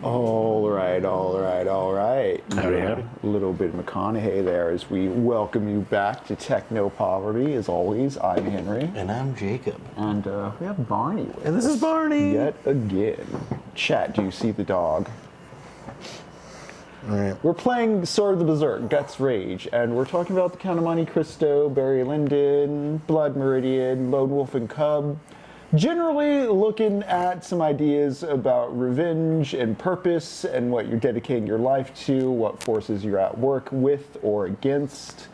All right. Howdy, howdy. A little bit of McConaughey there as we welcome you back to TechnoPoverty. As always, I'm Henry. And I'm Jacob. And we have Barney with And this us is Barney. yet again. Chat, do you see the dog? All right. We're playing Sword of the Berserk, Guts Rage, and we're talking about the Count of Monte Cristo, Barry Lyndon, Blood Meridian, Lone Wolf and Cub. Generally looking at some ideas about revenge and purpose and what you're dedicating your life to, what forces you're at work with or against.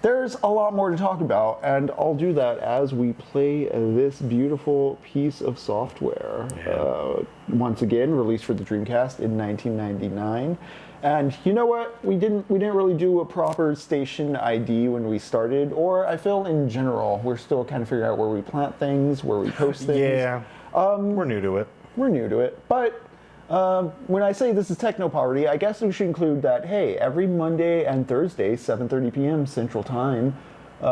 There's a lot more to talk about, and I'll do that as we play this beautiful piece of software. Yeah. Once again, released for the Dreamcast in 1999. And you know what? We didn't really do a proper station ID when we started, or I feel in general, we're still kind of figuring out where we plant things, where we post things. Yeah. We're new to it. We're new to it, but when I say this is TechnoPoverty, I guess we should include that, hey, every Monday and Thursday, 7:30 p.m. Central Time,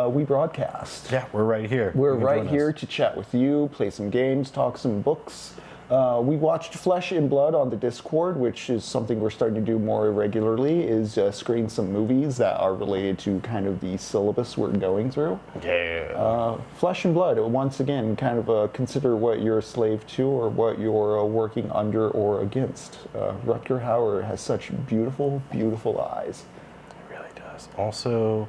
we broadcast. Yeah, we're right here. We're right here to chat with you, play some games, talk some books. We watched Flesh and Blood on the Discord, which is something we're starting to do more regularly, is screen some movies that are related to kind of the syllabus we're going through. Yeah. Flesh and Blood, once again, kind of consider what you're a slave to or what you're working under or against. Rutger Hauer has such beautiful, beautiful eyes. It really does. Also,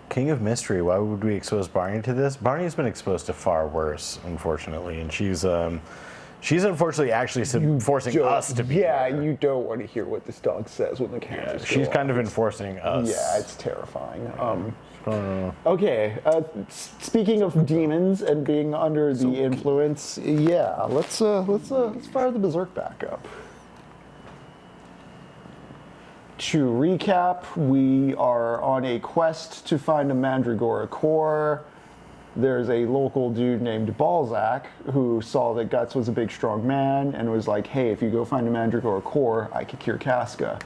King of Mystery, why would we expose Barney to this? Barney's been exposed to far worse, unfortunately, and she's unfortunately actually forcing us to be there. You don't want to hear what this dog says when the camera's She's go kind on. of enforcing us. Yeah, it's terrifying. Okay, speaking of demons and being under the influence, yeah, let's fire the Berserk back up. To recap, we are on a quest to find a Mandragora core. There's a local dude named Balzac who saw that Guts was a big, strong man and was like, hey, if you go find a Mandragora core, I could cure Casca.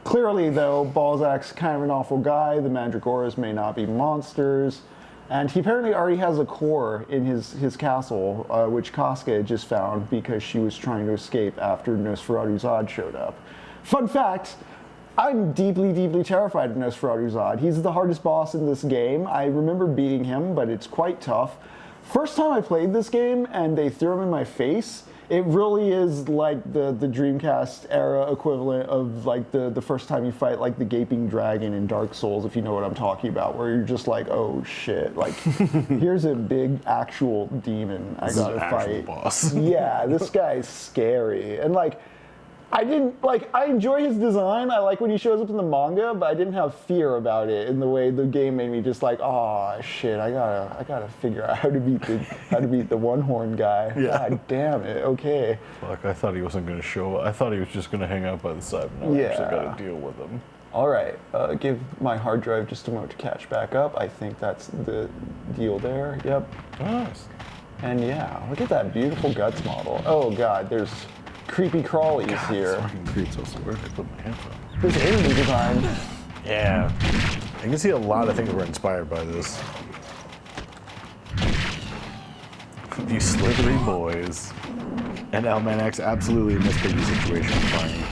Clearly, though, Balzac's kind of an awful guy. The Mandragoras may not be monsters. And he apparently already has a core in his castle, which Casca had just found because she was trying to escape after Nosferatu Zod showed up. Fun fact, I'm deeply, deeply terrified of Nosferatu Zod. He's the hardest boss in this game. I remember beating him, but it's quite tough. First time I played this game and they threw him in my face, it really is like the Dreamcast era equivalent of like the first time you fight like the Gaping Dragon in Dark Souls, if you know what I'm talking about, where you're just like, oh shit, like here's a big actual demon I gotta fight. Boss. Yeah, this guy's scary. And like, I enjoy his design. I like when he shows up in the manga, but I didn't have fear about it in the way the game made me just like, oh shit, I gotta figure out how to beat the one horn guy. Yeah. God damn it. Okay. Fuck, I thought he wasn't gonna show up. I thought he was just gonna hang out by the side, but now I actually gotta deal with him. All right. Give my hard drive just a moment to catch back up. I think that's the deal there. Yep. Nice. And yeah, look at that beautiful Guts model. Oh god, there's creepy crawlies here. This fucking creeps us. Where did I put my headphones? This enemy design. Yeah. I can see a lot of things were inspired by this. These slithery boys. And Almanac's absolutely in this piggy situation with Barney.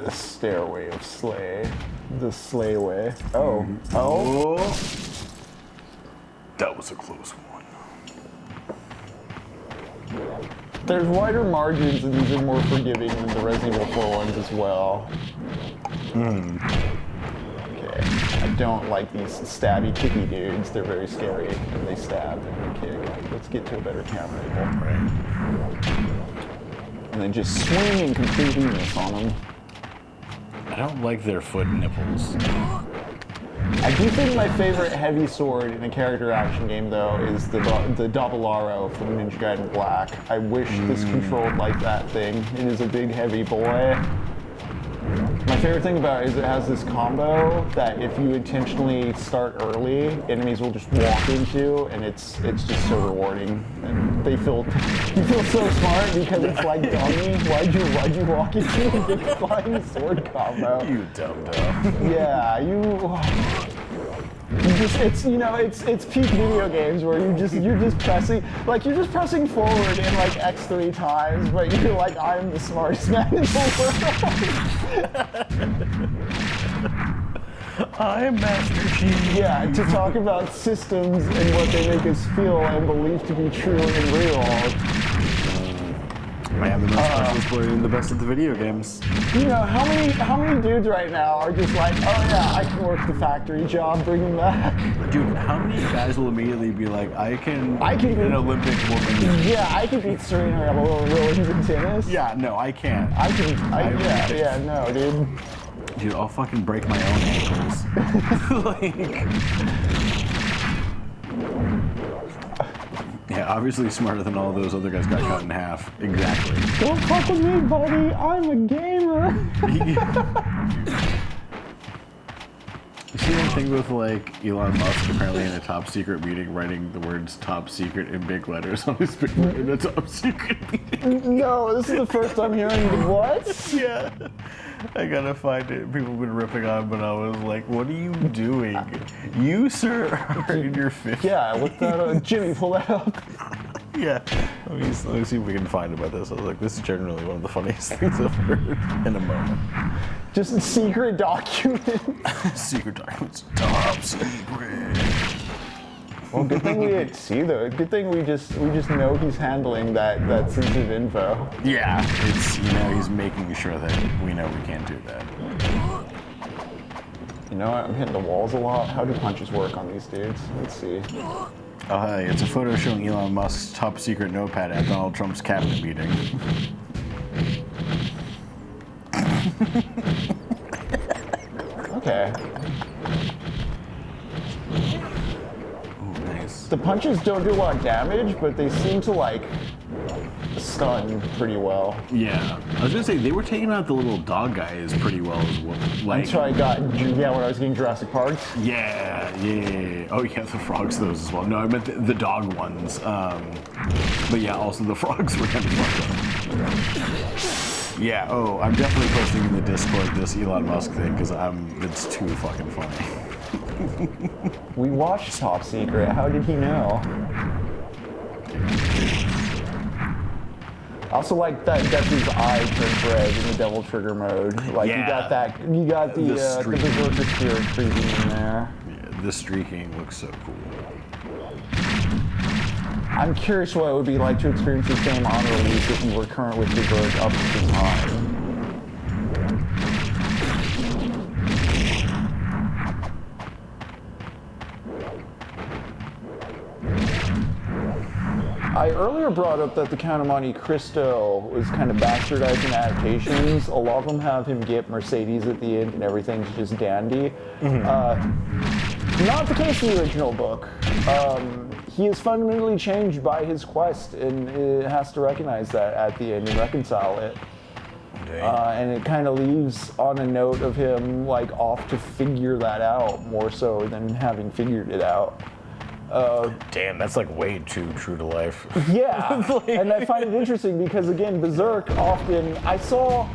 The stairway of Slay. The Slay way. Oh. Oh. That was a close one. There's wider margins and these are more forgiving than the Resident Evil 4 ones as well. Okay. I don't like these stabby kicky dudes. They're very scary and they stab and they kick. Let's get to a better camera angle. Right. And then just swing and completely miss on them. I don't like their foot nipples. I do think my favorite heavy sword in a character action game, though, is the double arrow from Ninja Gaiden Black. I wish this controlled like that thing. It is a big, heavy boy. My favorite thing about it is it has this combo that if you intentionally start early, enemies will just walk into, and it's just so rewarding. And you feel so smart because it's like, dummy, why'd you walk into a big flying sword combo? You dumb. Yeah, you it's peak video games where you're just pressing forward in like X3 times, but you're like, I'm the smartest man in the world. I'm Master Chief. Yeah, to talk about systems and what they make us feel and believe to be true and real. I am the most specialist player and the best at the video games. You know, how many dudes right now are just like, oh yeah, I can work the factory job, bring him back. Dude, how many guys will immediately be like, I can beat an Olympic woman? Yeah, I can beat Serena Williams in tennis. Yeah, no, I can't. No, dude. Dude, I'll fucking break my own ankles. Yeah, obviously smarter than all those other guys got cut in half. Exactly. Don't fuck with me, buddy. I'm a gamer. You see that thing with like Elon Musk apparently in a top secret meeting writing the words top secret in big letters on his paper in a top secret meeting? No, this is the first I'm hearing what? Yeah. I gotta find it. People have been ripping on, but I was like, what are you doing? You, sir, are in your 50s. Yeah, look that up. Jimmy, pull that up. Yeah. Let me see if we can find about this. I was like, this is generally one of the funniest things I've heard in a moment. Just a secret document. Secret documents. Top secret. Well, good thing we didn't see though. Good thing we just know he's handling that sensitive info. Yeah, it's, he's making sure that we know we can't do that. You know what? I'm hitting the walls a lot. How do punches work on these dudes? Let's see. Oh, hey, it's a photo showing Elon Musk's top secret notepad at Donald Trump's cabinet meeting. Okay. The punches don't do a lot of damage, but they seem to like stun pretty well. Yeah, I was gonna say they were taking out the little dog guys pretty well as well. Like, Until I got when I was getting Jurassic Parks. Yeah. Oh yeah, the frogs those as well. No, I meant the dog ones. But yeah, also the frogs were kind of fucked up. Yeah. Oh, I'm definitely posting in the Discord this Elon Musk thing because it's too fucking funny. We watched Top Secret. How did he know? I also like that Guts's eye turned red in the Devil Trigger mode. Like Yeah. you got the Berserker spirit creeping in there. Yeah, the streaking looks so cool. I'm curious what it would be like to experience this game on release if you were current with Berserk up to the time. I earlier brought up that the Count of Monte Cristo was kind of bastardizing adaptations. A lot of them have him get Mercedes at the end and everything's just dandy. Not the case in the original book. He is fundamentally changed by his quest, and it has to recognize that at the end and reconcile it. And it kind of leaves on a note of him like off to figure that out more so than having figured it out. Damn, that's like way too true to life. Yeah, and I find it interesting because again, Berserk often, I saw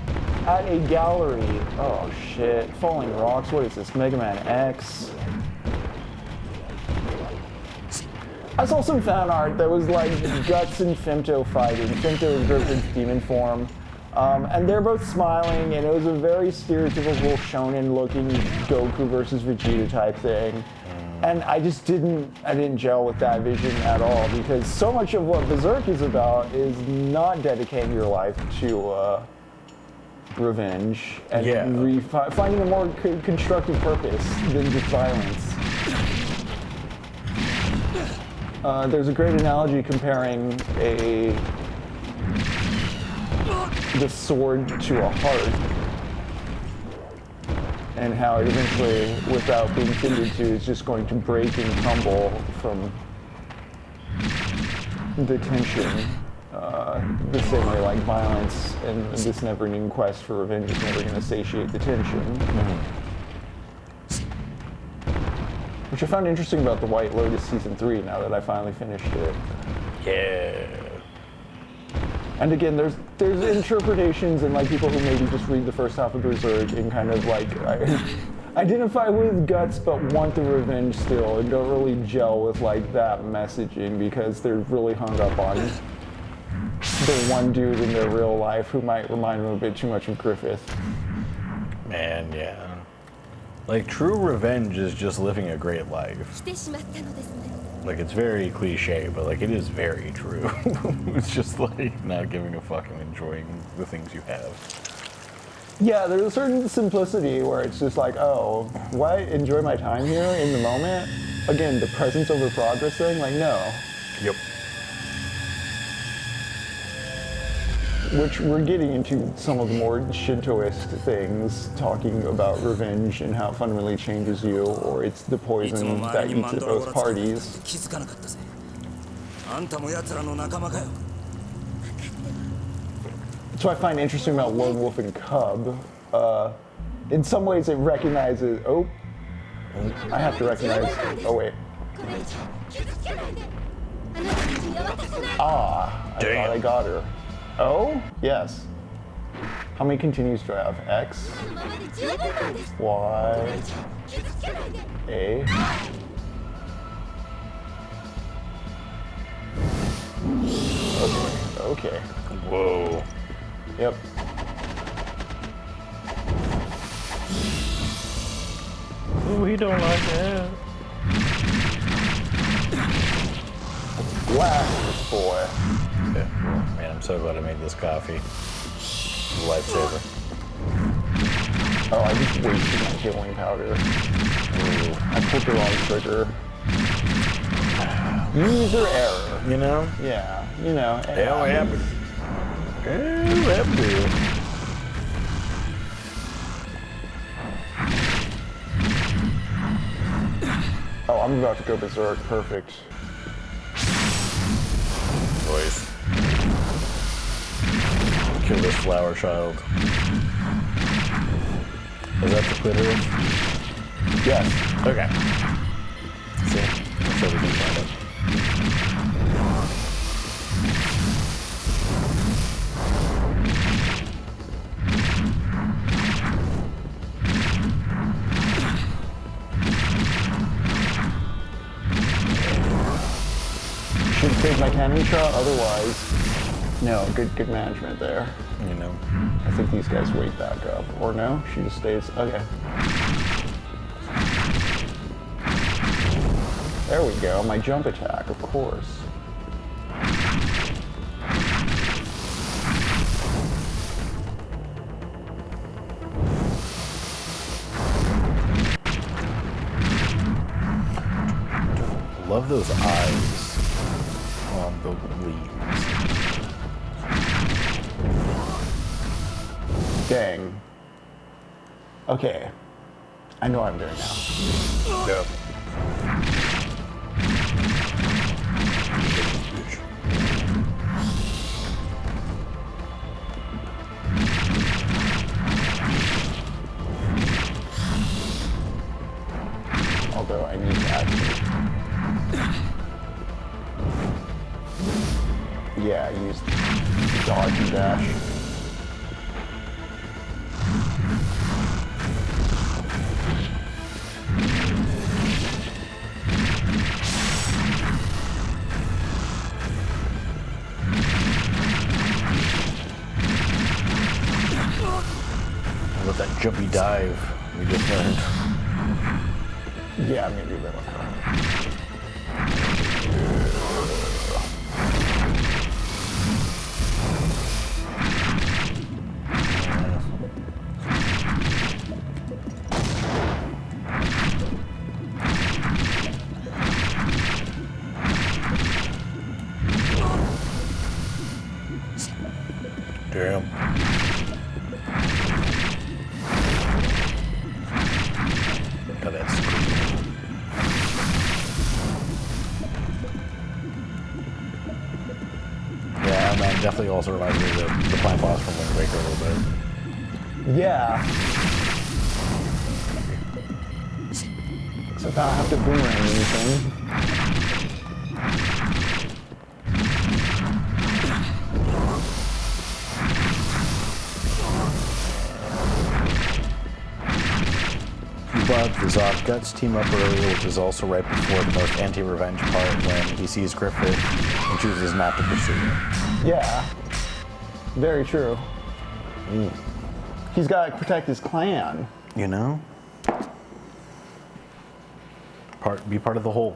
at a gallery, oh shit, Falling Rocks, what is this, Mega Man X? I saw some fan art that was like Guts and Femto fighting. Femto is Berserk's demon form. And they're both smiling, and it was a very stereotypical shonen-looking Goku versus Vegeta type thing. And I just didn't gel with that vision at all, because so much of what Berserk is about is not dedicating your life to revenge and finding a more constructive purpose than just violence. There's a great analogy comparing the sword to a heart, and how it eventually, without being tended to, is just going to break and crumble from the tension. The same way like violence and this never-ending quest for revenge is never going to satiate the tension. Which I found interesting about The White Lotus Season 3 now that I finally finished it. Yeah. And again, there's interpretations and like people who maybe just read the first half of Berserk and kind of like identify with Guts but want the revenge still, and don't really gel with like that messaging because they're really hung up on the one dude in their real life who might remind them a bit too much of Griffith. Man, yeah. Like, true revenge is just living a great life. Like, it's very cliche, but like, it is very true. It's just like not giving a fuck and enjoying the things you have. Yeah, there's a certain simplicity where it's just like, oh, why enjoy my time here in the moment? Again, the presence over progress thing, like, no. Yep. Which we're getting into some of the more Shintoist things, talking about revenge and how it fundamentally changes you, or it's the poison that eats at both parties. That's what I find interesting about Lone Wolf and Cub. In some ways it recognizes, oh, I have to recognize, oh wait. Ah, I thought I got her. Oh, yes. How many continues do I have? X, Y, A. Okay. Whoa. Yep. Ooh, he don't like that. Blast, boy. Yeah. Man, I'm so glad I made this coffee. Lifesaver. Oh, I just wasted my healing powder. Ooh, I pulled the wrong trigger. User error. You know? Yeah, you know. Yeah, what happened? What happened to you? Oh, I'm about to go berserk. Perfect. Voice. Kill this flower child. Is that the clitoris? Yes. Okay. See? So we can find it. Should save my cannon shot, otherwise. No, good management there. You know. I think these guys wake back up. Or no? She just stays. Okay. There we go. My jump attack, of course. Love those eyes on the leaves. Dang. Okay. I know what I'm doing now. Yep. Although I need to actually... Yeah, use dodge and dash. With that jumpy dive we just learned. Yeah, I'm gonna do that one. Damn. Oh, that's cool. Yeah, man, definitely also reminds me of the plant boss from Wind Waker a little bit. Yeah. Except I don't have to boomerang anything. The Zod Guts team up earlier, which is also right before the most anti-revenge part when he sees Griffith and chooses not to pursue it. Yeah. Very true. He's got to protect his clan. You know? Be part of the whole.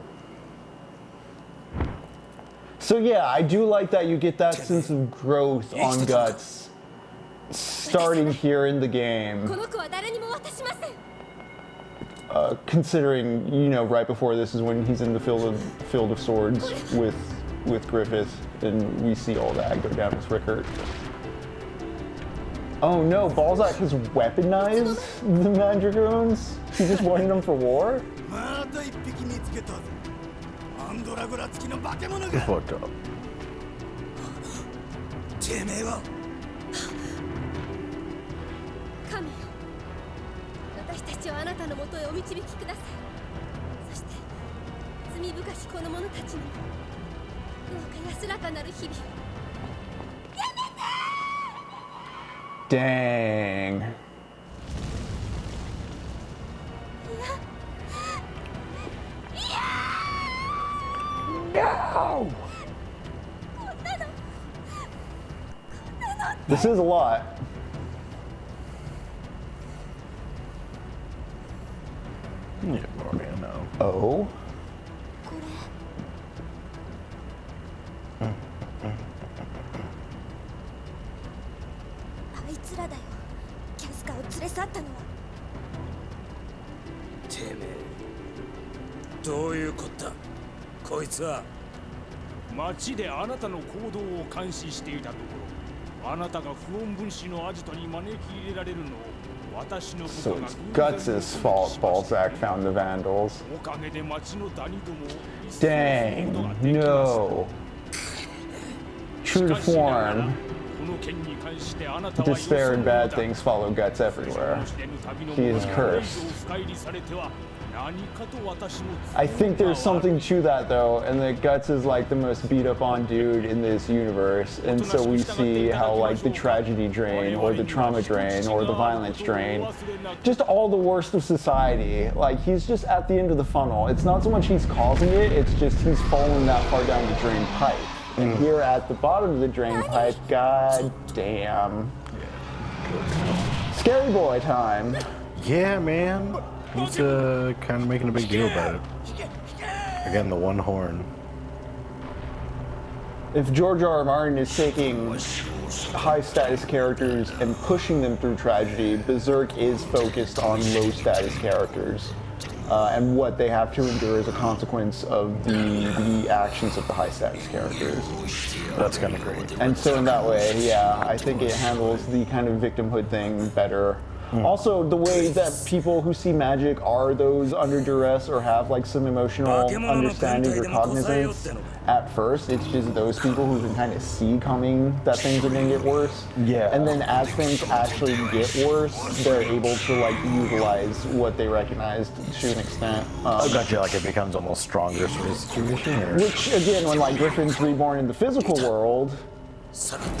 So yeah, I do like that you get that sense of growth on Guts starting here in the game. Considering, you know, right before this is when he's in the field of swords with Griffith, and we see all that go down with Rickert. Oh no, Balzac has weaponized the Mandragones? He just wanted them for war? It's fucked up. Dang. No! This is a lot. Yeah, Rory, I know. Oh? So it's Guts' fault Balzac found the Vandals. Dang, no. True to form, despair and bad things follow Guts everywhere. He is cursed. I think there's something to that though, and that Guts is like the most beat up on dude in this universe, and so we see how like the tragedy drain, or the trauma drain, or the violence drain, just all the worst of society, like he's just at the end of the funnel. It's not so much he's causing it, it's just he's falling that far down the drain pipe. And here at the bottom of the drain pipe, god damn. Scary boy time. Yeah, man. He's kind of making a big deal about it. Again, the one horn. If George R. R. Martin is taking high status characters and pushing them through tragedy, Berserk is focused on low status characters and what they have to endure as a consequence of the actions of the high status characters. That's kind of great. And so in that way, yeah, I think it handles the kind of victimhood thing better. Also, the way that people who see magic are those under duress or have like some emotional understanding or cognizance at first, it's just those people who can kind of see coming that things are going to get worse. Yeah. And then as things actually get worse, they're able to like utilize what they recognized to an extent. Gotcha, like it becomes almost stronger sort of situation? Or? Which again, when like Griffin's reborn in the physical world,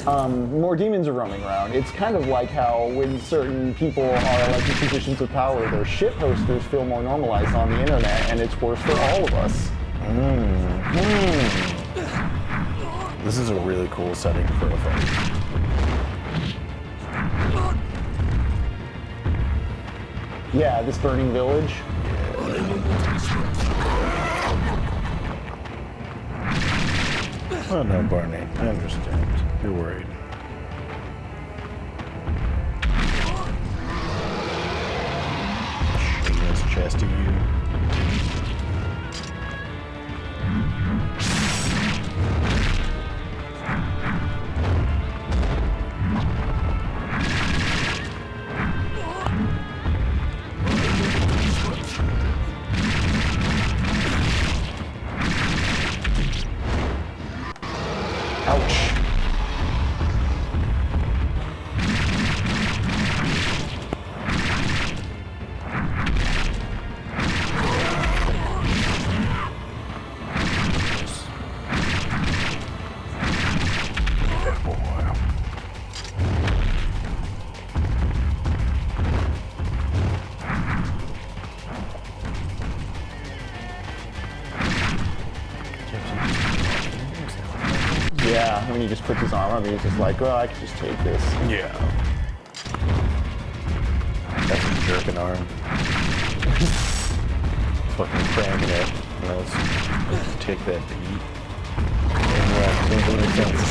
more demons are roaming around. It's kind of like how when certain people are like in positions of power, their shit posters feel more normalized on the internet, and it's worse for all of us. This is a really cool setting for a fight. Yeah, this burning village. Oh no, Barney, I understand. You're worried. Shooting his chest at you. Yeah, when he just puts his arm up, he's just like, well, I can just take this. Yeah. That's a jerking arm. Fucking cramming it. Let's take that beat. Yeah, doesn't make sense.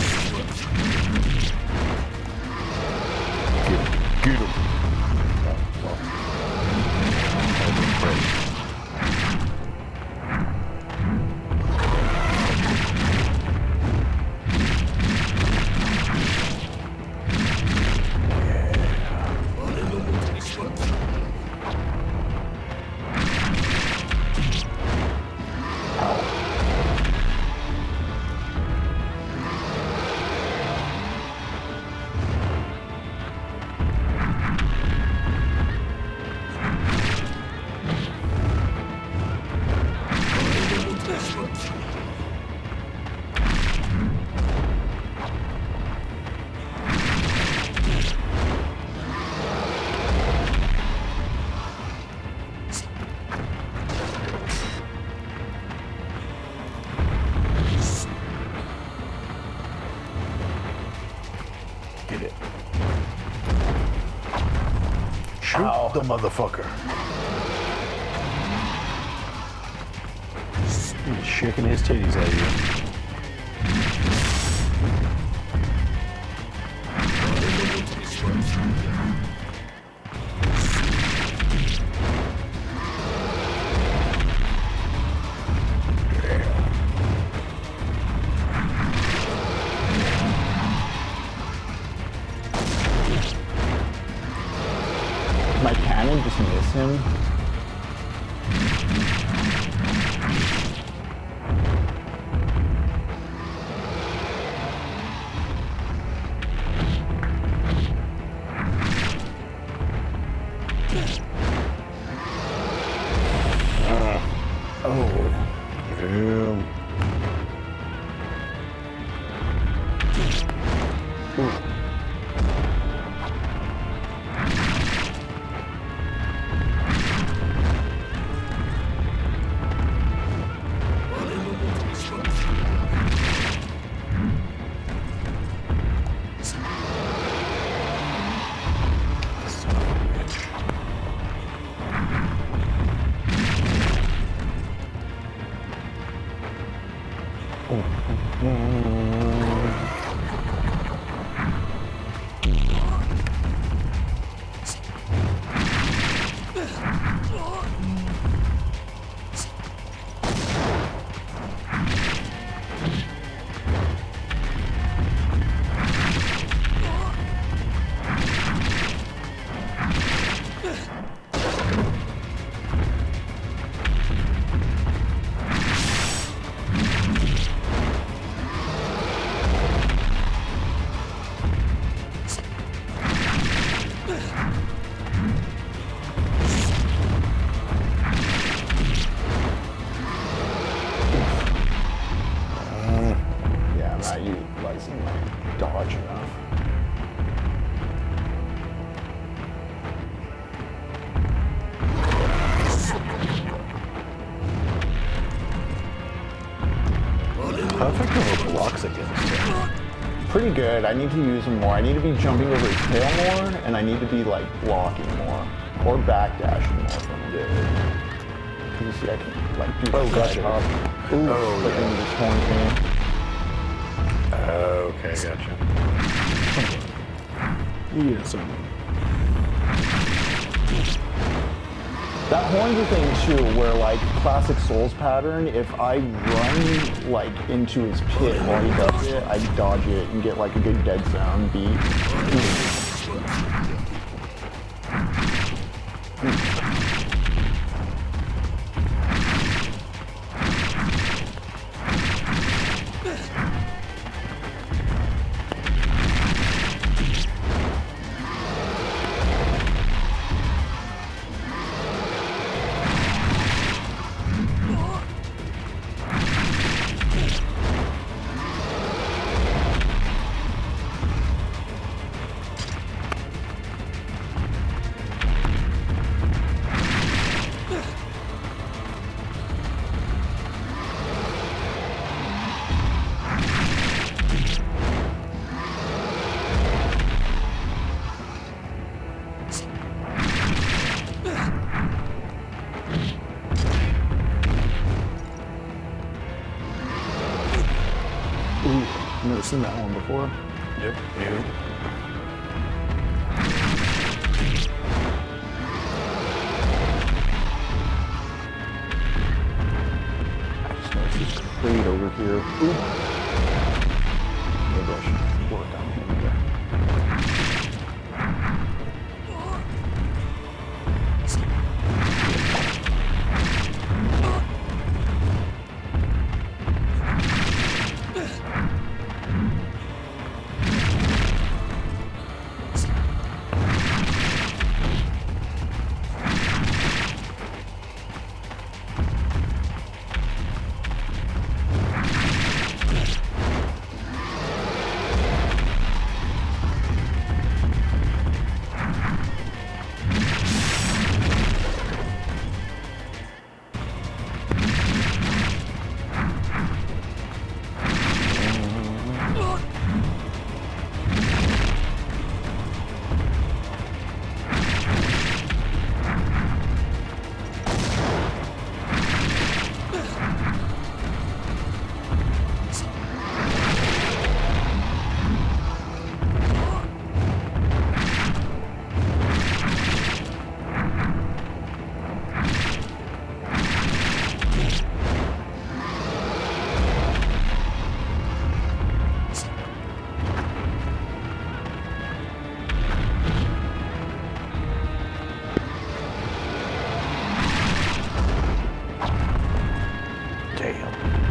Get him. Shoot the motherfucker. He's shaking his titties at you. My cannon just miss him. How effective are blocks against him? Pretty good. I need to use them more. I need to be jumping over his tail more, and I need to be like blocking more or backdashing more from him. Because you see, I can like do. Oh, gotcha. Ooh, oh, flipping yeah. this horn thing. Okay, gotcha. Yeah, so. That horns thing too, where like classic Souls pattern, if I run like into his pit while he does it, I dodge it and get like a good dead sound beat. never seen that one before. Yep. I just noticed this crate over here. Ooh. Maybe I should work on him here.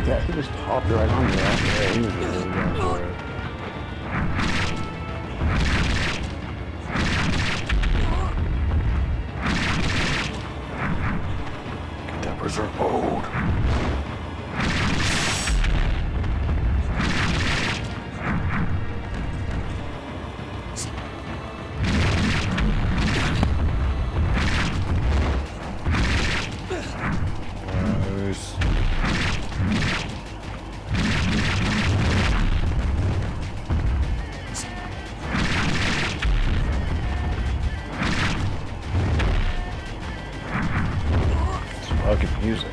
Yeah, he just hopped right on there. Yeah, he was really going for it. Get that berserk mode. Fucking music.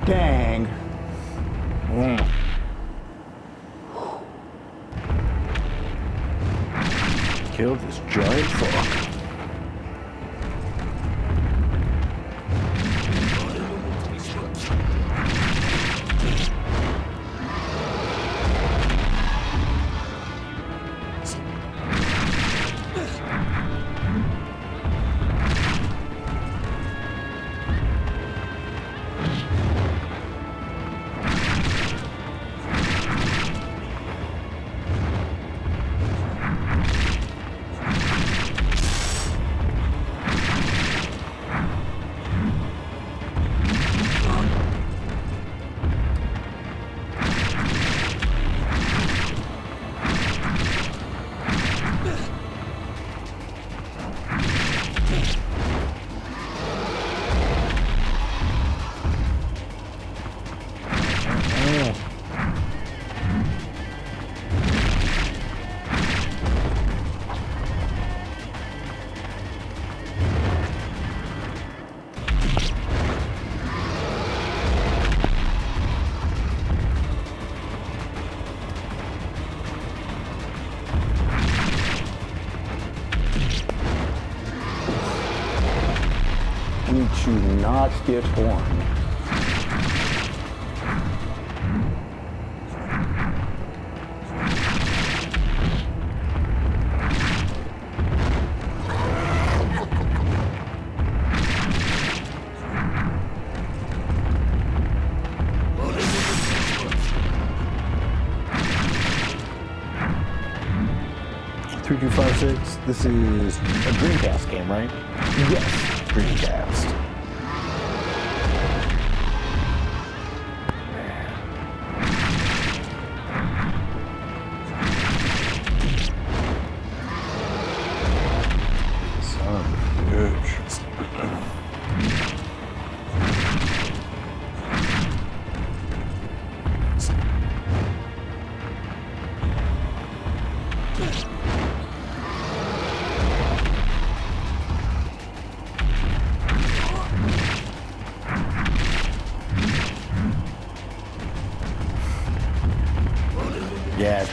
Dang. Killed this giant fuck. Need to not get horned. This is a Dreamcast game, right? Yes. Dreamcast. Son of a bitch.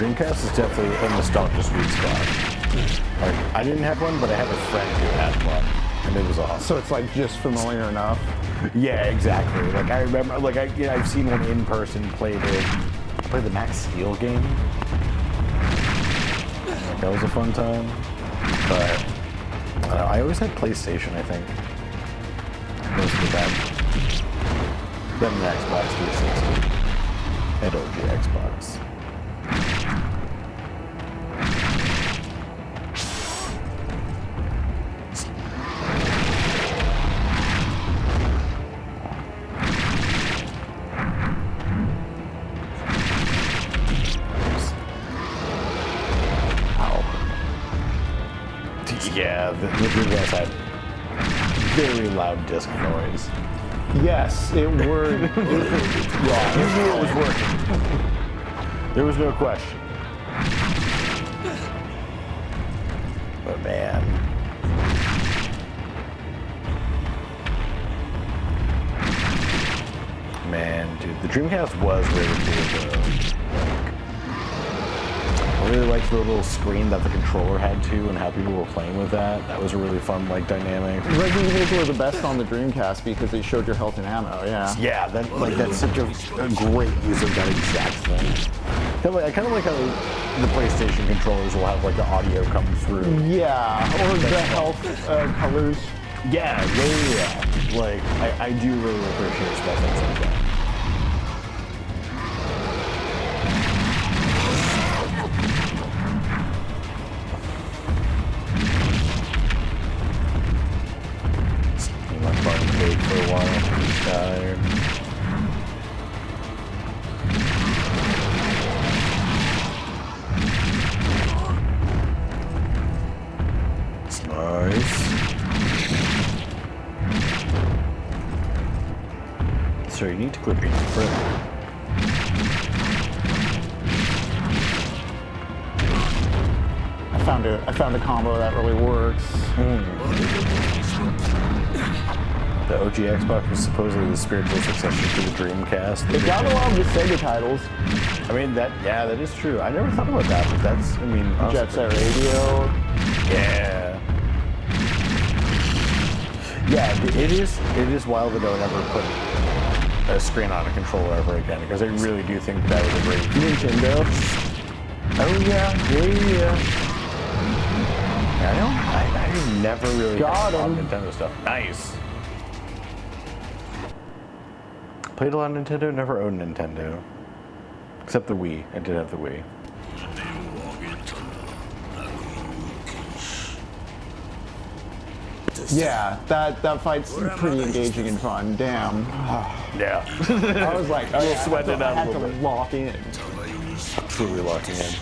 Dreamcast is definitely a nostalgia sweet spot. Like, I didn't have one, but I had a friend who had one, and it was awesome. So it's like just familiar enough. Yeah, exactly. Like I remember, like I've seen one in person. Played the Max Steel game. Like, that was a fun time. But I always had PlayStation. I think most of the time. Then the Xbox 360 and OG Xbox. Yeah, the Dreamcast had very loud disc noise. Yes, it worked. Yeah, You knew it was working. There was no question. But man. Man, dude, the Dreamcast was really cool though. I really liked the little screen that the controller had too, and how people were playing with that. That was a really fun, like, dynamic. Resident Evils were the best on the Dreamcast because they showed your health and ammo. Yeah. Yeah, that's such a great use of that exact thing. I kind of like how the PlayStation controllers will have like the audio come through. Yeah, or the health colors. Yeah. Like I do really appreciate stuff that's like that. For a while, he's tired. Nice. So you need to quit being a friend. I found a combo that really works. The OG Xbox was supposedly the spiritual successor to the Dreamcast. It got a lot of the Sega titles. I mean, that is true. I never thought about that, but that's, I mean, Jet Set Radio. Yeah. Yeah, it is wild that I would never put a screen on a controller ever again, because I really do think that was a great Nintendo. Oh yeah. I never really Got played a lot of him. Nintendo stuff. Nice. Played a lot of Nintendo, never owned Nintendo. Except the Wii. I did have the Wii. Yeah, that fight's pretty engaging and fun. Damn. Yeah. I was like, oh, yeah, Sweating it out I a had little to bit. lock in. Truly locking in.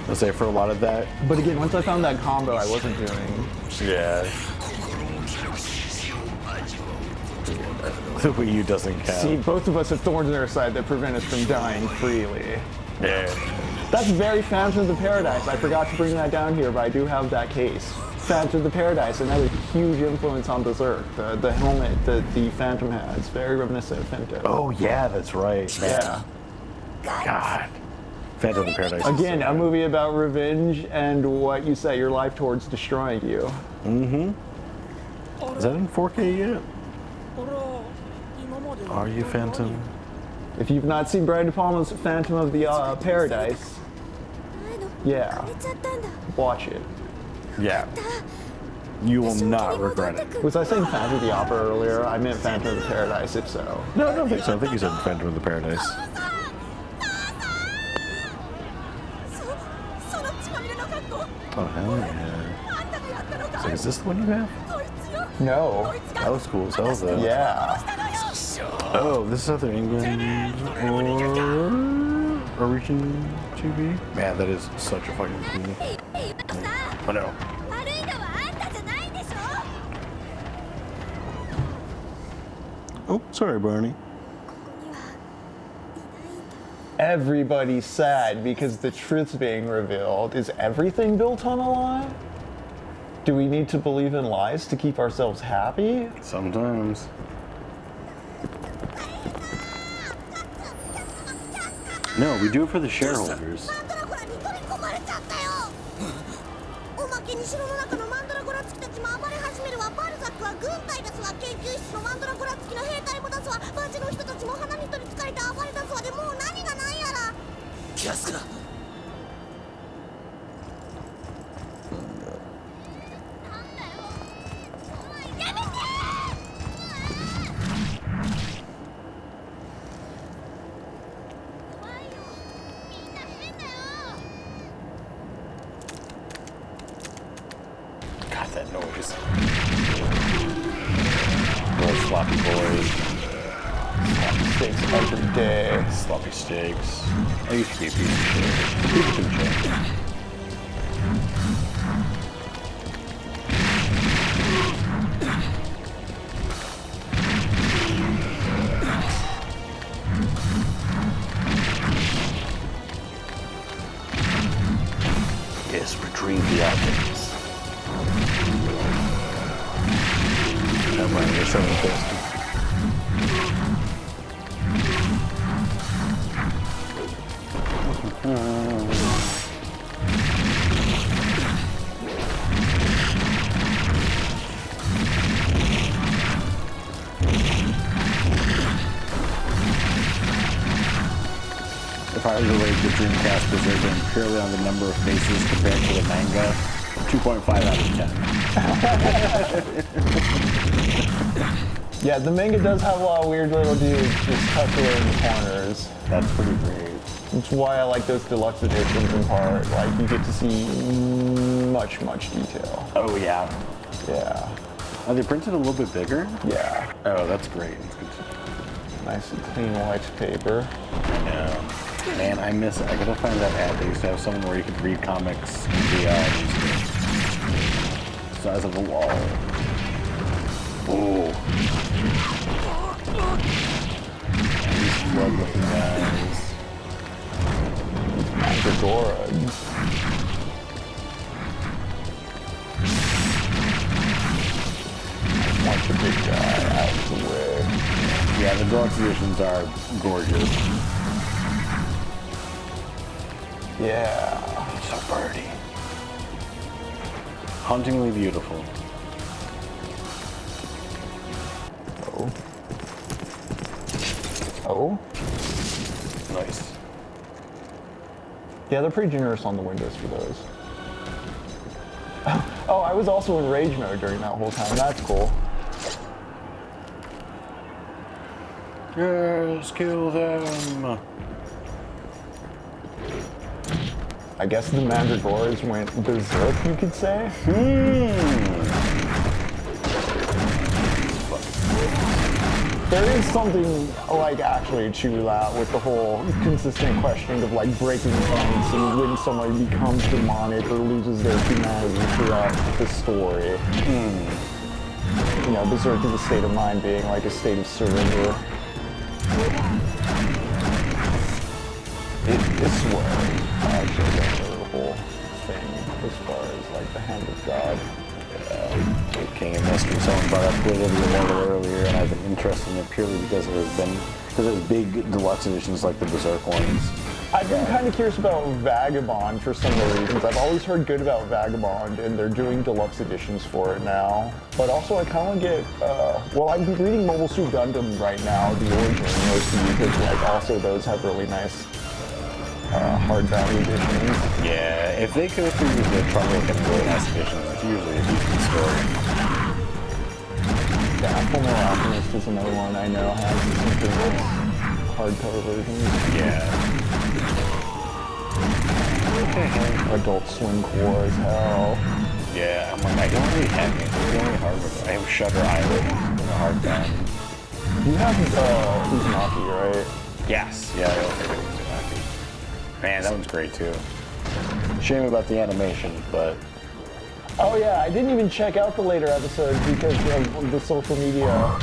I'll say for a lot of that. But again, once I found that combo, I wasn't doing. Yeah. The Wii U doesn't count. See, both of us have thorns in our side that prevent us from dying freely. Yeah. That's very Phantom of the Paradise. I forgot to bring that down here, but I do have that case. Phantom of the Paradise, another huge influence on Berserk. The helmet that the Phantom has, very reminiscent of Phantom. Oh yeah, that's right. Man. Yeah. God. Phantom of the Paradise. is Again, so a good. movie about revenge and what you set your life towards destroying you. Is that in 4K yet? Are you Phantom? If you've not seen Brian De Palma's Phantom of the Paradise, yeah, watch it. Yeah. You will not regret it. Was I saying Phantom of the Opera earlier? I meant Phantom of the Paradise, if so. No, I don't think so. I think you said Phantom of the Paradise. Oh, hell yeah. So is this the one you have? No. That was cool as hell, though. Yeah. Oh, this is either England or Region 2B? Man, that is such a fucking cool. Oh no. Oh, sorry, Barney. Everybody's sad because the truth's being revealed. Is everything built on a lie? Do we need to believe in lies to keep ourselves happy? Sometimes. No, we do it for the shareholders. ちも暴れ始めるわ。バルザックは軍隊出すわ。研究室のマンドラゴラ付きの兵隊も出すわ。街の人たちも鼻に取りつかれて暴れ出すわ。でもう何が何やら。気安くな。God, that noise. Those sloppy boys. Steaks every day. Sloppy steaks. I used to be a piece of shit. People can change. Yes, retrieve the objects. That might be so interesting. If I were to rate the Dreamcast Berserk purely on the number of faces compared to the manga, 2.5 out of 10. Yeah, the manga does have a lot of weird little dudes just tucked away in the corners. That's pretty great. That's why I like those deluxe editions in part. Like, you get to see much detail. Oh, yeah. Yeah. Are they printed a little bit bigger? Yeah. Oh, that's great. That's good to know. Nice and clean white paper. I know. Man, I miss it. I gotta find that ad. They used to have someone where you could read comics in the size of a wall. Ooh. These blood-looking guys. Mandragoras. Punch a big guy out of the way. Yeah, the deluxe editions are gorgeous. Yeah. It's so pretty. Hauntingly beautiful. Oh. Nice. Yeah, they're pretty generous on the windows for those. Oh, I was also in rage mode during that whole time. That's cool. Yes, kill them. I guess the Mandragoras went berserk, you could say. There is something like actually to that with the whole consistent questioning of like breaking points and when somebody becomes demonic or loses their humanity throughout the story. You know, berserk is a state of mind being like a state of surrender. It's swearing. I actually don't know the whole thing as far as like the hand of God. King of Mystery, someone brought up Blade of the Immortal earlier, and I've been interested in it purely because there's big deluxe editions like the Berserk ones. I've been kind of curious about Vagabond for some of the reasons. I've always heard good about Vagabond, and they're doing deluxe editions for it now. But also, I kind of get, well, I'm reading Mobile Suit Gundam right now, the origin, mostly because like also those have really nice hardbound editions. Yeah, if they go through the trouble of getting really nice editions, it's usually a decent story. Yeah, Full Metal Alchemist is another one I know has some pretty nice hardcover versions. Yeah. Adult Swim Core as hell. Yeah, I'm like, I don't really have anything. The only hardware. I have Shutter Island in the hardbound. You have Uzumaki, right? Yes. Yeah, I also have Uzumaki. Man, that one's great too. Shame about the animation, but Oh yeah, I didn't even check out the later episodes because of the social media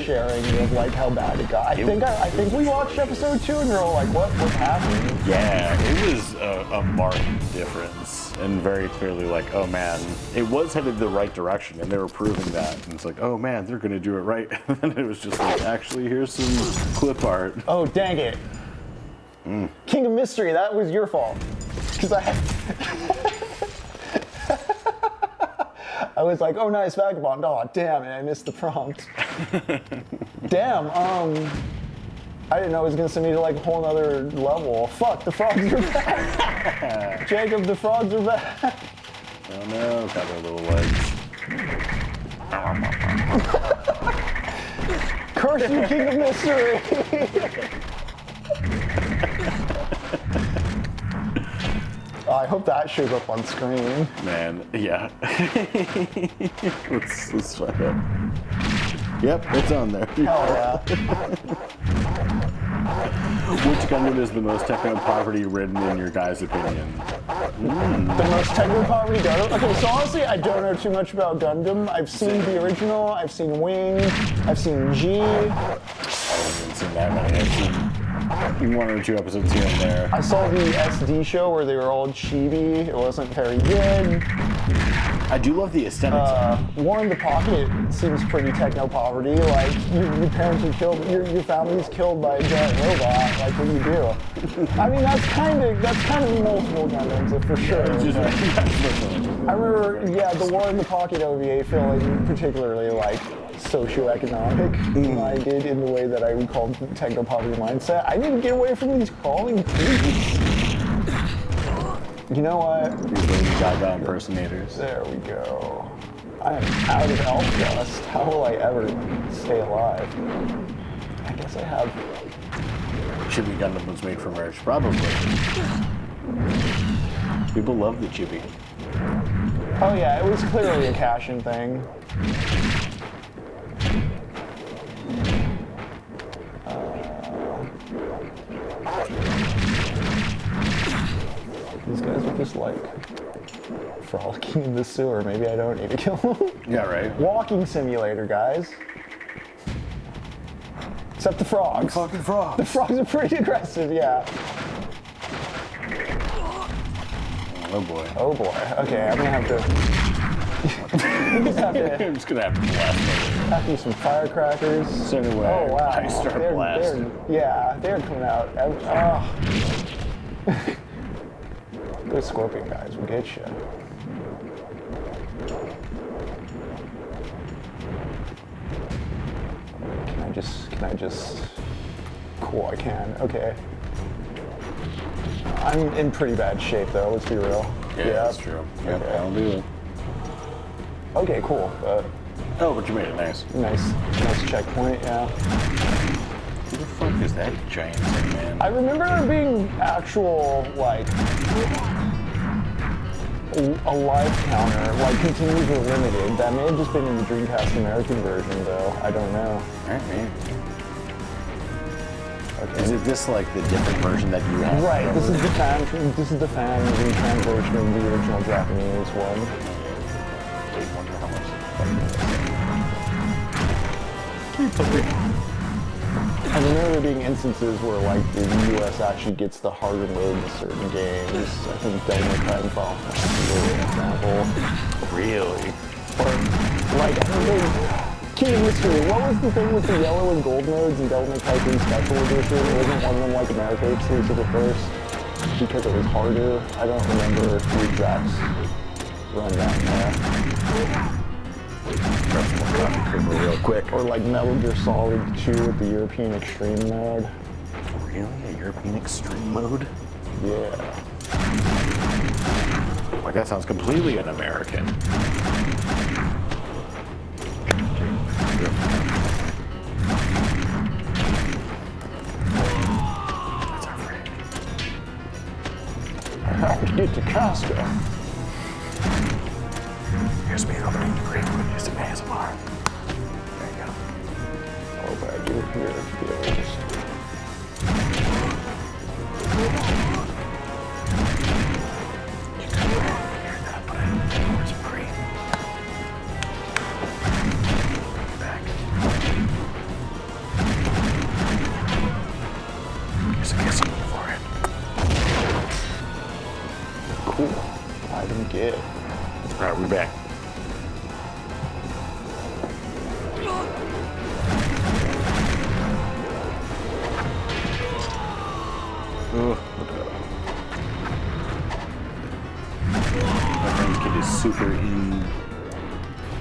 sharing of like how bad it got. I think we watched episode 2 and we were all like, what happened? yeah, it was a marked difference, and very clearly like, oh man, it was headed the right direction, and they were proving that. And it's like, oh man, they're gonna do it right. And then it was just like, actually, here's some clip art. Oh dang it. King of Mystery, that was your fault. Because I I was like, oh, nice vagabond. Oh, damn it, I missed the prompt. Damn, I didn't know it was gonna send me to like a whole nother level. Fuck, the frogs are back. Jacob, the frogs are back. Oh no, got their little legs. Curse you, King of Mystery. I hope that shows up on screen. Man, yeah. let's try that. Yep, it's on there. Hell yeah. Which Gundam is the most techno-poverty ridden in your guys' opinion? The most TechnoPoverty Gundam? Okay, so honestly, I don't know too much about Gundam. I've seen the original, I've seen Wing, I've seen G. I haven't seen that many. I've seen 1 or 2 episodes here and there. I saw the SD show where they were all chibi. It wasn't very good. I do love the aesthetics. War in the Pocket seems pretty techno-poverty. Like, your parents are killed, your family's killed by a giant robot. Like, what do you do? I mean, that's kind of multiple Gundams, for sure. I remember, yeah, the War in the Pocket OVA feeling particularly, like, socioeconomic minded in the way that I would call techno-poverty mindset. I need to get away from these crawling creeps. You know what? These Lady Gaga impersonators. There we go. I am out of elf dust. How will I ever stay alive? I guess I have. Chibi Gundam was made for merch, probably. People love the chibi. Oh yeah, it was clearly a cash-in thing. These guys are just like frolicking in the sewer. Maybe I don't need to kill them. Yeah, right. Walking simulator, guys. Except the frogs. Fucking frogs. The frogs are pretty aggressive, yeah. Oh boy. Oh boy. Okay, I'm gonna have to. You just have to. I'm just gonna have to blast them. Have to use some firecrackers. Send away. Oh wow. I start blasting. They're coming out. Those scorpion guys will get you. Can I just? Cool, I can. Okay. I'm in pretty bad shape though. Let's be real. Yeah, that's true. Yep, Okay. that'll do it. Okay, cool. Oh, but you made it nice. Nice checkpoint. Yeah. Who the fuck is that giant thing, man? I remember there being actual, like, a live counter, like, continues or limited. That may have just been in the Dreamcast American version, though. I don't know. Alright, man. Okay. Is it this, like, the different version that you have? Right, this is the fan retrans version of the original Japanese one. I wonder how much. I remember there being instances where, like, the US actually gets the harder mode in certain games. I think Devil May Cry and Final Fantasy is an example. Really? Or, like, I remember King of Mystery, what was the thing with the yellow and gold modes in Devil May Cry 3 Special Edition? Wasn't one of them, like, America exclusive at first? Because it was harder? I don't remember the exact rundown there. Grab some more coffee creamer real quick. Or like Metal Gear Solid 2 with the European Extreme mode. Really? A European Extreme mode? Yeah. Like, that sounds completely un-American. That's our friend. I have to get to Costco. Here's me opening the crate with some ASMR. There you go. Oh, but I do hear feels. You can hear that, but I pour some cream. Back. Here's a kiss for it. Cool. Item get. Alright, we're back.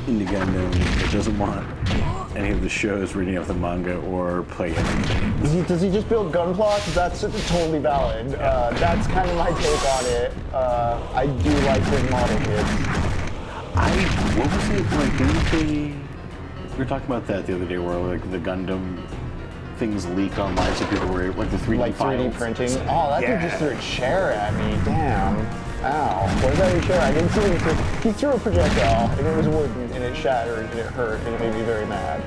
into Gundam that doesn't want any of the shows reading off the manga or play anything. Does he just build gunplots? That's totally valid. That's kind of my take on it. I do like big model kids. What was it like? Didn't they? We were talking about that the other day, where like the Gundam things leak online, so people were like the 3D Like 3D files. printing. Oh, that dude just threw a chair at me. Damn. Ow. What is that a chair? I didn't see him throw. He threw a projectile, and it was wooden, and it shattered, and it hurt, and it made me very mad.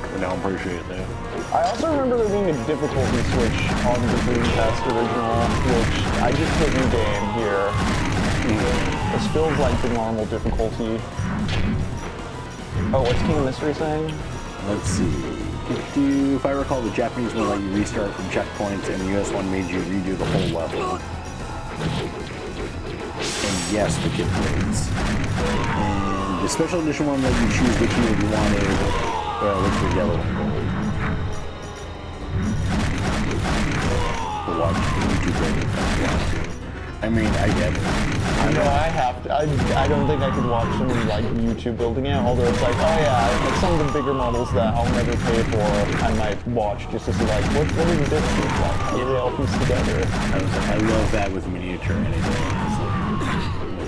But now I'm pretty sure it though. I also remember there being a difficulty switch on the Dreamcast original, which I just hit new game here. This feels like the normal difficulty. Oh, what's King of Mystery saying? Let's see. If I recall, the Japanese one let you restart from checkpoints, and the US one made you redo the whole level. And yes, the kid plays. And the special edition one let you choose which mode you wanted, which was yellow and gold. Watch YouTube videos. I mean, I get it. I know I have to. I don't think I could watch someone like YouTube building it, although it's like, oh yeah, like some of the bigger models that I'll never pay for, I might watch just to see like, what do the bits look like? How do they all piece together? I love that with miniature anything.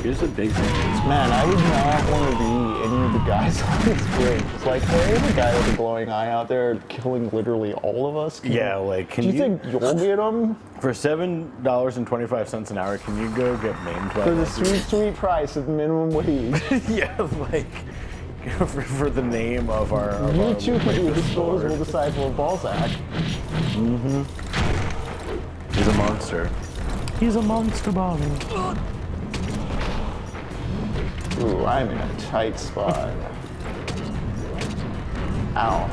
Here's the big thing. Man, I would not want to be any of the guys on this bridge. It's like, hey, there's a guy with a glowing eye out there killing literally all of us. Yeah, like, Do you think you'll get him? For $7.25 an hour, can you go get maimed by For the that sweet, sweet price of minimum wage. dude? Yeah, like, for the name of our... You too could be a disposable disciple of Balzac. He's a monster. He's a monster bomb. Ooh, I'm in a tight spot. Ow.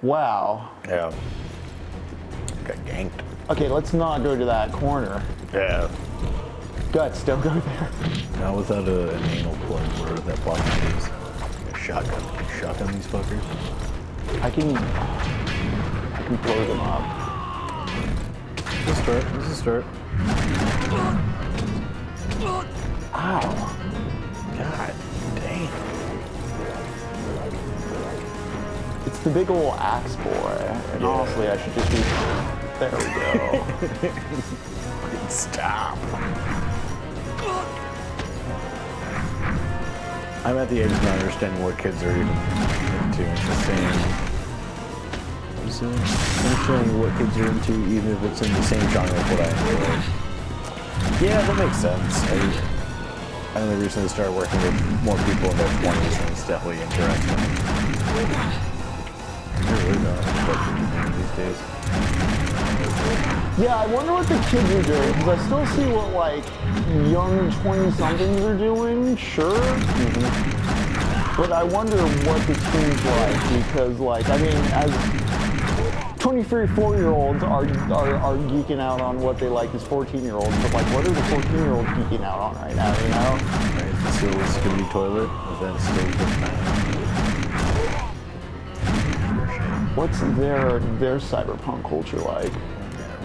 Wow. Yeah. Got ganked. Okay, let's not go to that corner. Yeah. Guts, don't go there. Not without an anal plug where that block is. A shotgun. Shotgun these fuckers. I can blow them up. This is a start. This is a start. Ow. God damn. It's the big old axe boy. And honestly, I should just be... There we go. Stop. I'm at the age of not understanding what kids are even into. Understanding what kids are into, even if it's in the same genre of what I enjoy. Yeah, that makes sense. I only recently started working with more people in their 20s, and it's definitely interesting. I really don't know what kids are doing these days. Yeah, I wonder what the kids are doing, because I still see what, like, young 20-somethings are doing, sure. But I wonder what the teens like, because, like, I mean, as 23, 4-year-olds are geeking out on what they like as 14-year-olds, but, like, what are the 14-year-olds geeking out on right now, you know? Right, the still Scooby toilet, is that still the What's their cyberpunk culture like?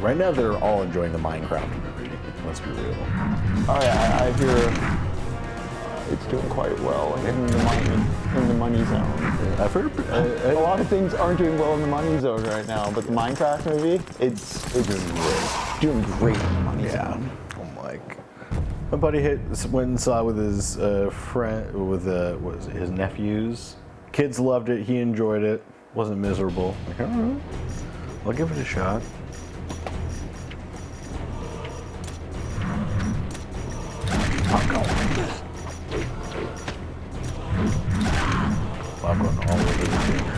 Right now, they're all enjoying the Minecraft movie. Let's be real. Oh yeah, I hear it's doing quite well in the money zone. I've heard A lot of things aren't doing well in the money zone right now, but the Minecraft movie, it's doing great in the money zone. Oh my! My buddy went and saw it with his friend, with his nephews. Kids loved it. He enjoyed it. Wasn't miserable. Like, all right, I'll give it a shot. Popcorn all over the finger.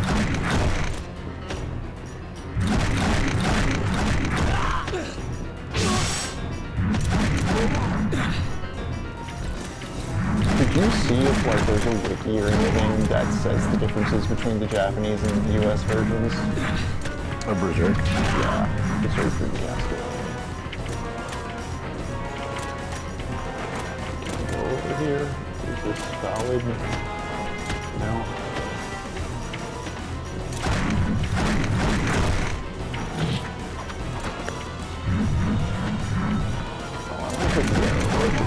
Did you see if like there's a wiki or anything that says the differences between the Japanese and the US versions? A Berserk. Yeah, Berserk Dreamcast game. Can I go over here? Is this valid? No. Oh, I don't think we have a road to go.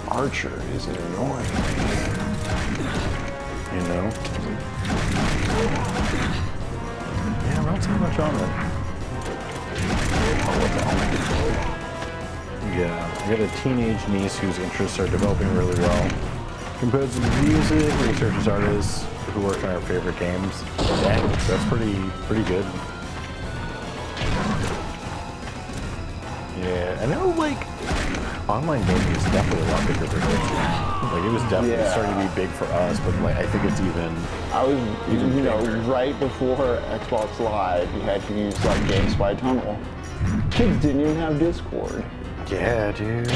Archer is annoying. You know? Yeah, not so much on it. Oh, what's on it? Yeah, I got a teenage niece whose interests are developing really well. Composes music, researches artists who work on our favorite games. Dang, that's pretty good. Yeah, I know, like, online gaming is definitely a lot bigger for kids. Like, it was definitely starting to be big for us, but like, I think it's even. I was, Even you know, bigger. right before Xbox Live, you had to use like GameSpy Tunnel. Kids didn't even have Discord. Yeah, dude.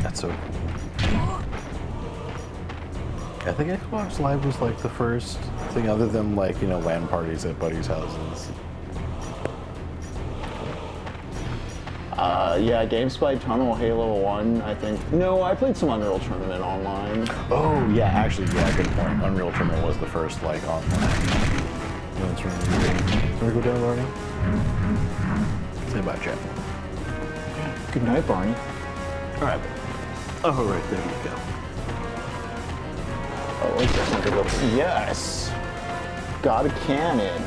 That's so cool. I think Xbox Live was like the first thing other than like, you know, LAN parties at buddies' houses. Yeah, GameSpy Tunnel, Halo 1, I think. No, I played some Unreal Tournament online. Oh, yeah, actually, yeah, good point. Unreal Tournament was the first, like, online. No, it's really good. Wanna go down, Barney? Say bye, chat. Good night, Barney. All right. Oh, right there you go. Oh, wait, that's not good. Yes! Got a cannon.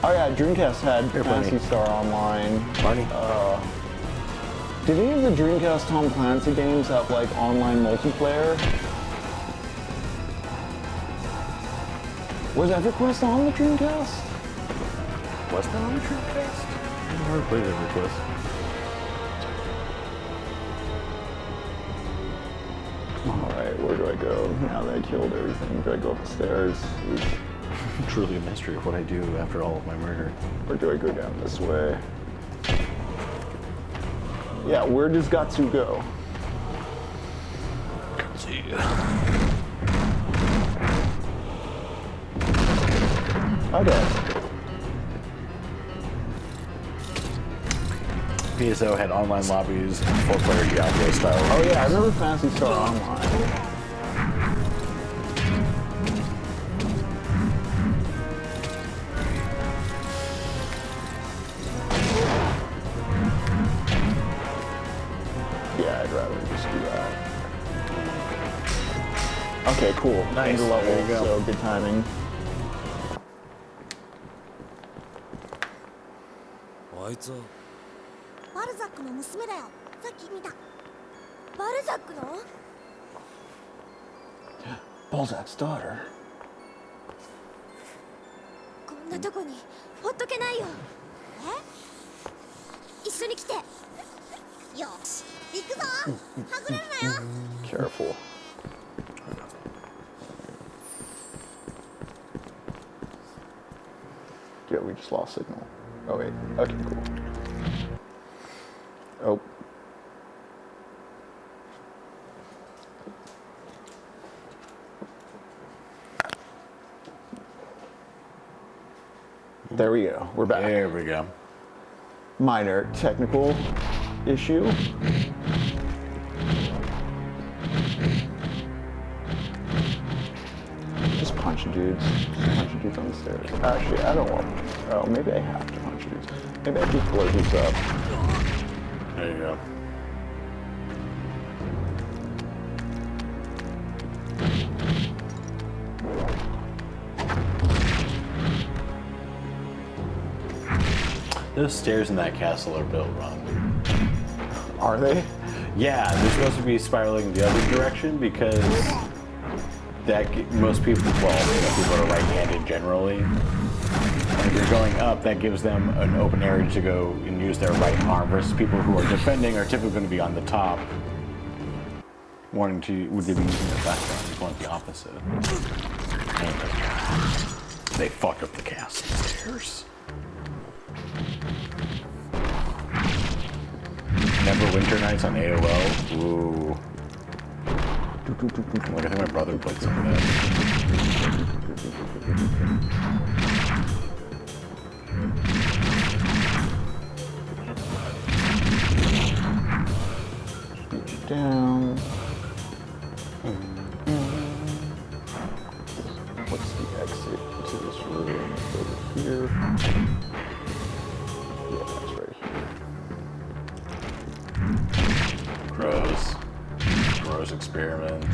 Oh yeah, Dreamcast had Phantasy Star Online. Barney? Did any of the Dreamcast Tom Clancy games have like online multiplayer? Was EverQuest on the Dreamcast? Was that on the Dreamcast? I never played EverQuest. Alright, where do I go? Now that I killed everything, do I go up the stairs? Truly a mystery of what I do after all of my murder. Or do I go down this way? Yeah, where does Gatsu go? See. Okay. PSO had online lobbies and 4-player Diablo style. Oh yeah, I remember Phantasy Star Online. Yeah, I'd rather just do that. Okay, cool. Nice. End of level, There you go. so good timing. あいつはバルザックの娘だよ。さっき見た。バルザックの？ Balzac's daughter. こんなとこにほっとけないよ。え？一緒に来て。よし、行くぞ。はぐれるなよ。 Careful. Yeah, we just lost signal. Oh wait. Okay, cool. Oh. There we go. We're back. There we go. Minor technical issue. Just punch dudes. Just punch dudes on the stairs. Actually, I don't want. Oh, maybe I have to punch dudes. Maybe I keep blow dudes up. There you go. Those stairs in that castle are built wrong. Are they? Yeah, they're supposed to be spiraling the other direction because most people, people are right-handed generally. And if you're going up, that gives them an open area to go and use their right arm versus people who are defending are typically going to be on the top. Would they be using their background? Just want the opposite. They fucked up the castle stairs. Neverwinter Nights on AOL. Ooh. Like, I think my brother played some of that. Down. What's the exit to this room? Over here. Yeah, that's right here. Gross experiments.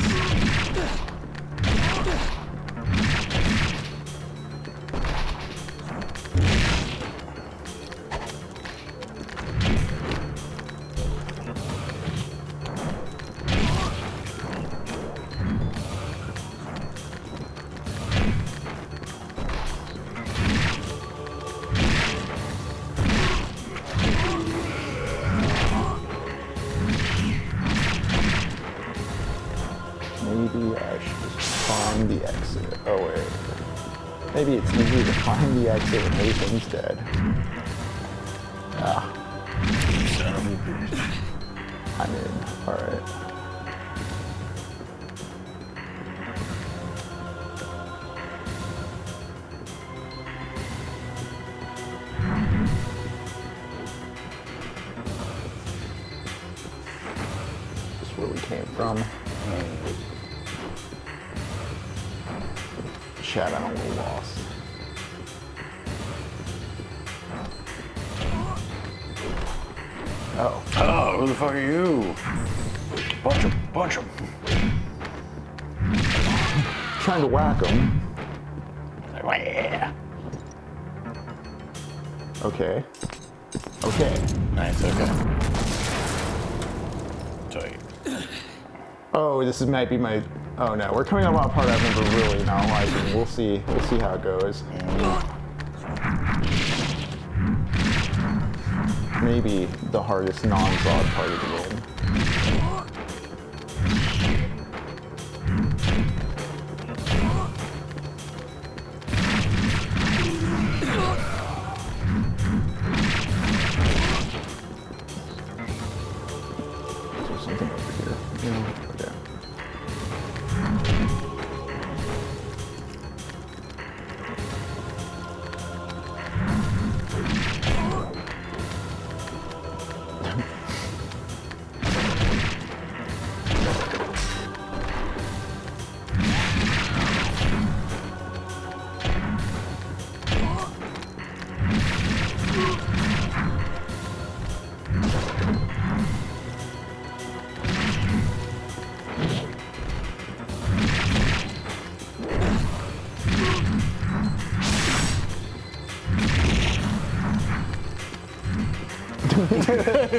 Maybe I should just find the exit. Oh wait. Maybe it's easier to find the exit when Nathan's dead. Ah. Son of a bitch. I'm in. Alright. This is where we came from. Chat, I'm a little lost. Oh. Oh, who the fuck are you? Bunch 'em. Trying to whack him. Like, yeah. Okay. Okay. Nice, okay. Tight. Oh, this might be my. Oh no, we're coming up on a part I remember really not liking. We'll see. We'll see how it goes. Maybe the hardest non-Zod part of the game. Is there something over here? No. Okay.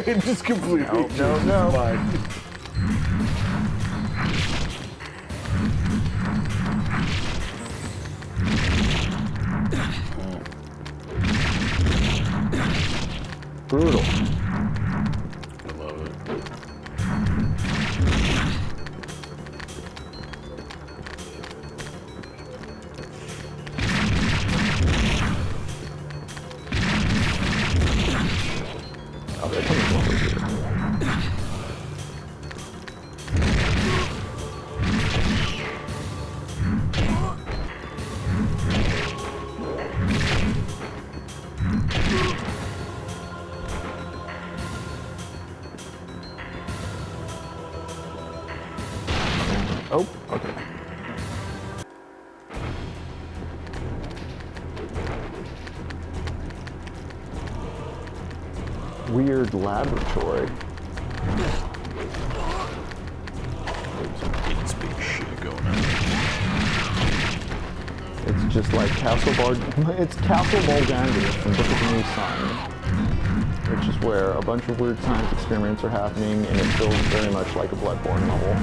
It just completely. No. Fine. Brutal. I love it. Oh, they're coming over here. Oh, okay. Weird laboratory. It's big shit going on. It's just like Castle Bard. It's Castle Bulgaria from Book of the New Sun. which is where a bunch of weird science experiments are happening, and it feels very much like a Bloodborne level.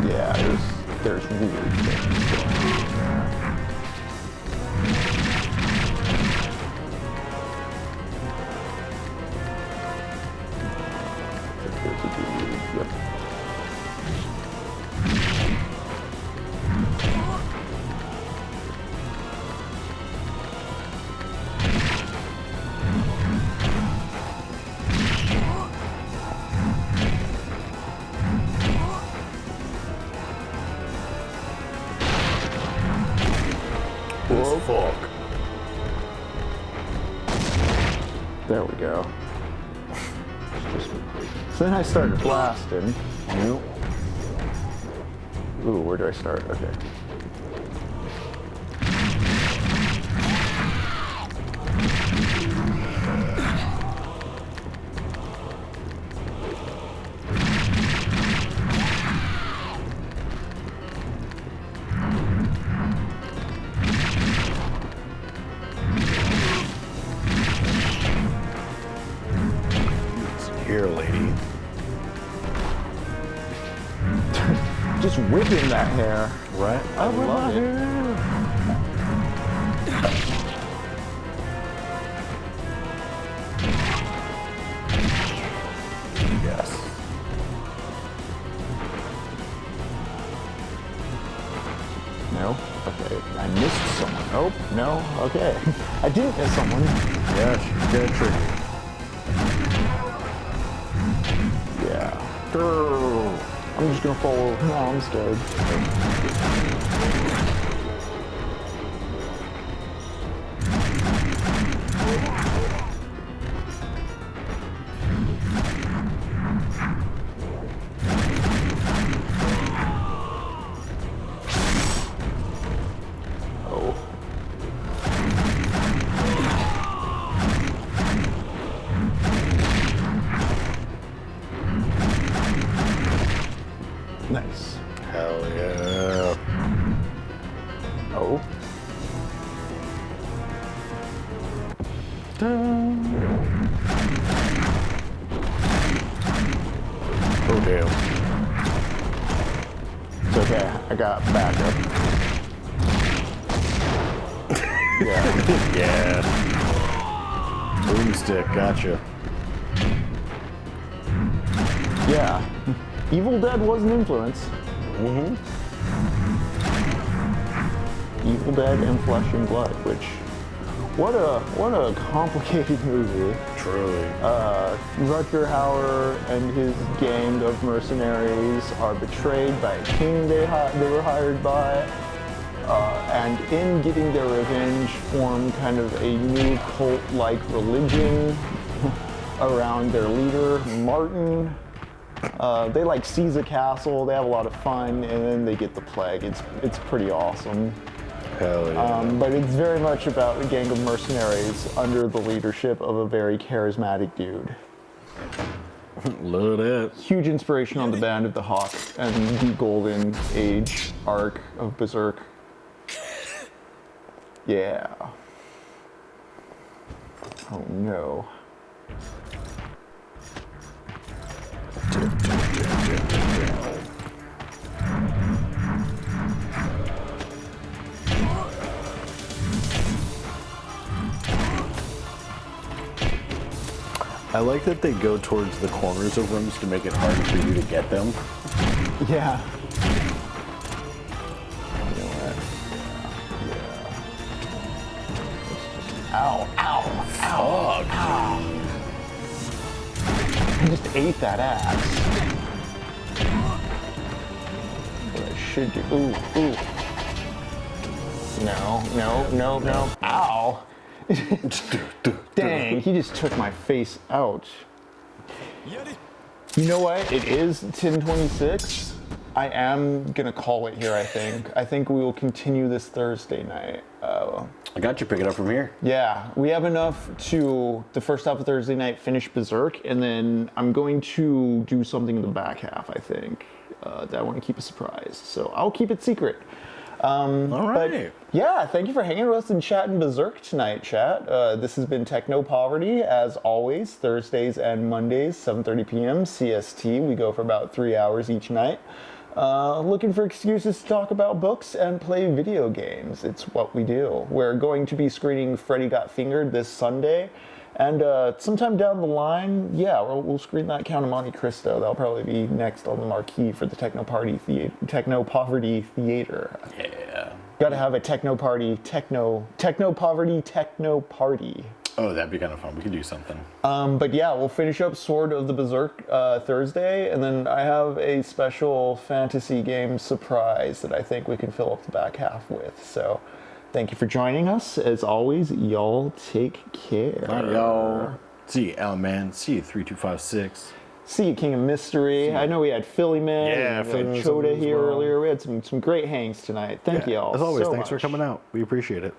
Yeah, there's weird things going on. There's a dude, yep. Oh, fuck. There we go. So then I started blasting. Ooh, where do I start? Okay. Here, lady. Just whipping that hair. Right? I love it. Yes. No? Okay. I missed someone. Oh, no? Okay. I didn't miss someone. Yeah, she's got a trigger. Yeah. Grrr. I'm just gonna fall over. No, I'm scared. Oh. Nice. Hell yeah. Oh. Oh, damn. It's okay. I got backup. Yeah. Yeah. Boomstick, gotcha. Yeah. Evil Dead was an influence. Mm-hmm. Evil Dead and Flesh and Blood, which what a complicated movie. Truly. Rutger Hauer and his gang of mercenaries are betrayed by a king they were hired by, and in getting their revenge, form kind of a new cult-like religion around their leader, Martin. They like seize a castle, they have a lot of fun, and then they get the plague. It's pretty awesome. Hell yeah. But it's very much about a gang of mercenaries under the leadership of a very charismatic dude. Love that. Huge inspiration on the Band of the Hawk and the Golden Age arc of Berserk. Yeah. Oh no. I like that they go towards the corners of rooms to make it harder for you to get them. Yeah. You know what? Yeah. Ow, ow, ow, ow. I just ate that axe. What I should do. Ooh, ooh. No, no, no, no. Ow. Dang, he just took my face out. You know what? It is 10:26. I am gonna call it here, I think. I think we will continue this Thursday night. I got you. Pick it up from here. Yeah, we have enough to, the first half of Thursday night, finish Berserk, and then I'm going to do something in the back half, I think, that I want to keep a surprise. So I'll keep it secret. All right. But yeah, thank you for hanging with us and chatting Berserk tonight, chat. This has been TechnoPoverty, as always, Thursdays and Mondays, 7:30 p.m. CST. We go for about 3 hours each night. Looking for excuses to talk about books and play video games. It's what we do. We're going to be screening Freddy Got Fingered this Sunday. And sometime down the line, yeah, we'll screen that Count of Monte Cristo. That'll probably be next on the marquee for the TechnoPoverty Theater. Yeah. Got to have a TechnoPoverty Techno Party. Oh, that'd be kind of fun. We could do something. But yeah, we'll finish up Sword of the Berserk Thursday, and then I have a special fantasy game surprise that I think we can fill up the back half with. So thank you for joining us. As always, y'all take care. All right, y'all. See you, L-Man. See you, 3256. See you, King of Mystery. I know we had Philly Man Yeah, and Philly Man's Choda as here well. earlier. We had some great hangs tonight. Thank you all As always, so thanks for much. coming out. We appreciate it.